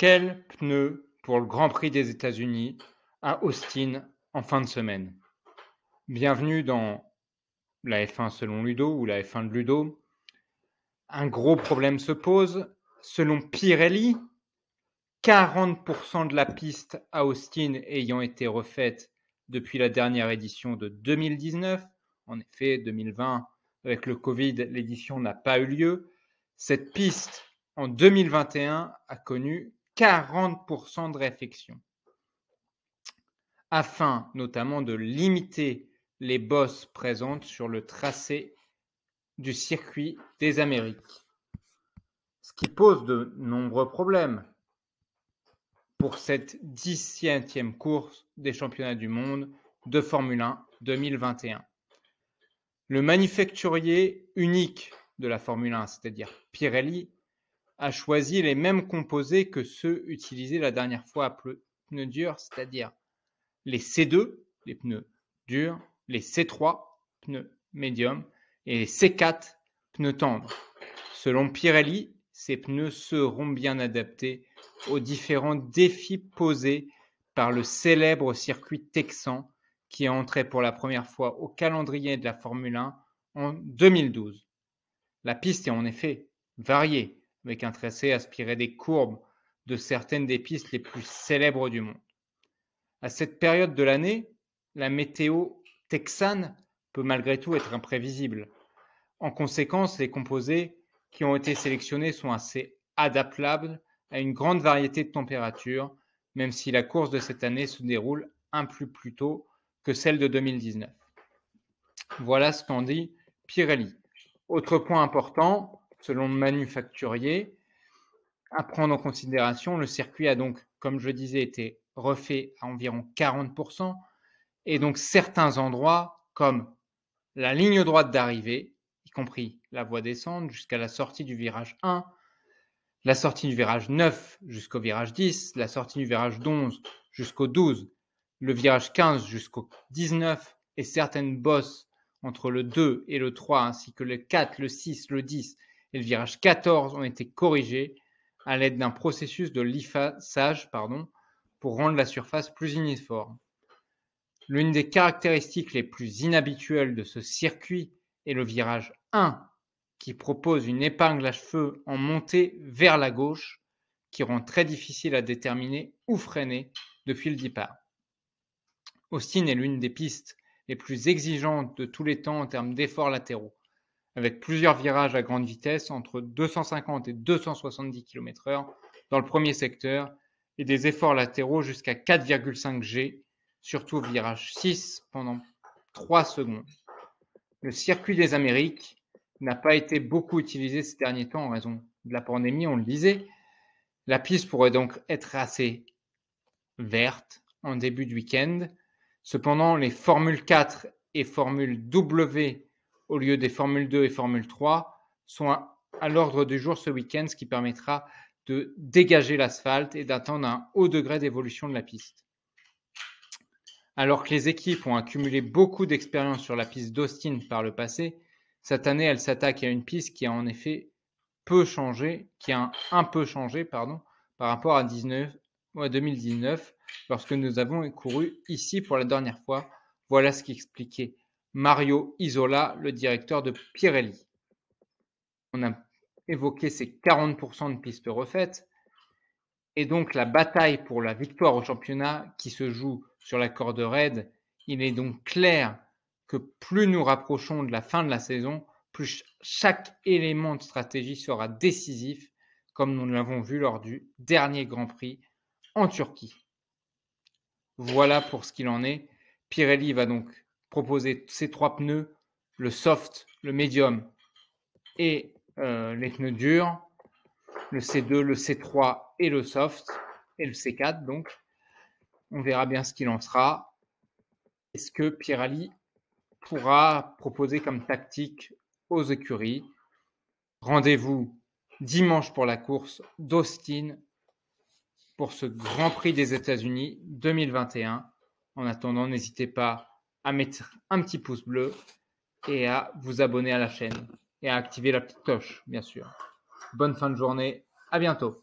Quel pneu pour le Grand Prix des États-Unis à Austin en fin de semaine? Bienvenue dans la F1 selon Ludo ou la F1 de Ludo. Un gros problème se pose. Selon Pirelli, 40% de la piste à Austin ayant été refaite depuis la dernière édition de 2019. En effet, 2020, avec le Covid, l'édition n'a pas eu lieu. Cette piste, en 2021, a connu 40% de réfection, afin notamment de limiter les bosses présentes sur le tracé du circuit des Amériques, ce qui pose de nombreux problèmes pour cette 17e course des championnats du monde de Formule 1 2021. Le manufacturier unique de la Formule 1, c'est-à-dire Pirelli, a choisi les mêmes composés que ceux utilisés la dernière fois à pneus durs, c'est-à-dire les C2, les pneus durs, les C3, pneus médiums, et les C4, pneus tendres. Selon Pirelli, ces pneus seront bien adaptés aux différents défis posés par le célèbre circuit texan qui est entré pour la première fois au calendrier de la Formule 1 en 2012. La piste est en effet variée, avec un tracé aspiré des courbes de certaines des pistes les plus célèbres du monde. À cette période de l'année, la météo texane peut malgré tout être imprévisible. En conséquence, les composés qui ont été sélectionnés sont assez adaptables à une grande variété de températures, même si la course de cette année se déroule un peu plus tôt que celle de 2019. Voilà ce qu'en dit Pirelli. Autre point important, selon le manufacturier, à prendre en considération, le circuit a donc, comme je disais, été refait à environ 40%, et donc certains endroits, comme la ligne droite d'arrivée, y compris la voie descente jusqu'à la sortie du virage 1, la sortie du virage 9 jusqu'au virage 10, la sortie du virage 11 jusqu'au 12, le virage 15 jusqu'au 19 et certaines bosses entre le 2 et le 3 ainsi que le 4, le 6, le 10 et le virage 14 ont été corrigés à l'aide d'un processus de lissage pour rendre la surface plus uniforme. L'une des caractéristiques les plus inhabituelles de ce circuit est le virage 1 qui propose une épingle à cheveux en montée vers la gauche qui rend très difficile à déterminer ou freiner depuis le départ. Austin est l'une des pistes les plus exigeantes de tous les temps en termes d'efforts latéraux, avec plusieurs virages à grande vitesse entre 250 et 270 km/h dans le premier secteur et des efforts latéraux jusqu'à 4,5 G, surtout au virage 6 pendant 3 secondes. Le circuit des Amériques n'a pas été beaucoup utilisé ces derniers temps en raison de la pandémie, on le disait. La piste pourrait donc être assez verte en début de week-end. Cependant, les Formule 4 et Formule W, au lieu des Formule 2 et Formule 3, sont à l'ordre du jour ce week-end, ce qui permettra de dégager l'asphalte et d'atteindre un haut degré d'évolution de la piste. Alors que les équipes ont accumulé beaucoup d'expérience sur la piste d'Austin par le passé, cette année, elles s'attaquent à une piste qui a en effet un peu changé par rapport à 2019, lorsque nous avons couru ici pour la dernière fois. Voilà ce qu'expliquait Mario Isola, le directeur de Pirelli. On a évoqué ces 40% de pistes refaites, et donc la bataille pour la victoire au championnat qui se joue sur la corde raide. Il est donc clair que plus nous rapprochons de la fin de la saison, plus chaque élément de stratégie sera décisif, comme nous l'avons vu lors du dernier Grand Prix en Turquie. Voilà pour ce qu'il en est. Pirelli va donc proposer ces 3 pneus, le soft, le medium et les pneus durs, le C2, le C3 et le soft, et le C4 donc. On verra bien ce qu'il en sera. Est-ce que Pirelli pourra proposer comme tactique aux écuries? Rendez-vous dimanche pour la course d'Austin pour ce Grand Prix des États-Unis 2021. En attendant, n'hésitez pas à mettre un petit pouce bleu et à vous abonner à la chaîne et à activer la petite cloche, bien sûr. Bonne fin de journée, à bientôt.